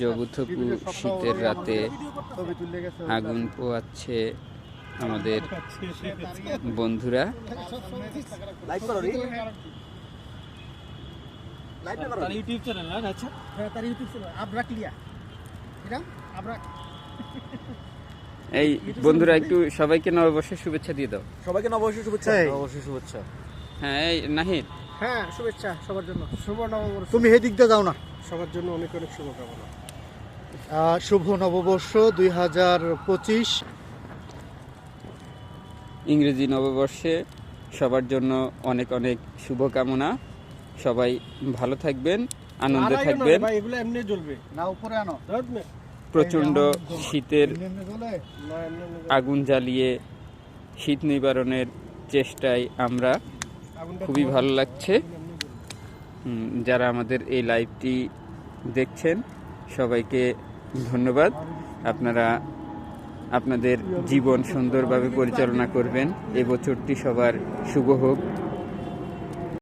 জবুথপু শীতের রাতে আগুন পোয়াচ্ছে আমাদের বন্ধুরা। এই বন্ধুরা একটু সবাইকে নববর্ষের শুভেচ্ছা দিয়ে দাও। সবাইকে নববর্ষের শুভেচ্ছা। নববর্ষের শুভেচ্ছা। হ্যাঁ এই নাহিদ, হ্যাঁ শুভেচ্ছা সবার জন্য। শুভ নববর্ষ। তুমি এই দিক দিয়ে যাও না। সবার জন্য অনেক অনেক শুভকামনা। শুভ নববর্ষ 2025। ইংরেজি নববর্ষে সবার জন্য অনেক অনেক শুভকামনা। সবাই ভালো থাকবেন, আনন্দে থাকবেন। এগুলো এমনি জ্বলবে না, উপরে আনো। প্রচণ্ড শীতের আগুন জ্বালিয়ে শীত নিবারণের চেষ্টায় আমরা। খুবই ভালো লাগছে। যারা আমাদের এই লাইভটি দেখছেন সবাইকে ধন্যবাদ। আপনারা আপনাদের জীবন সুন্দরভাবে পরিচালনা করবেন। এই বছরটি সবার শুভ হোক।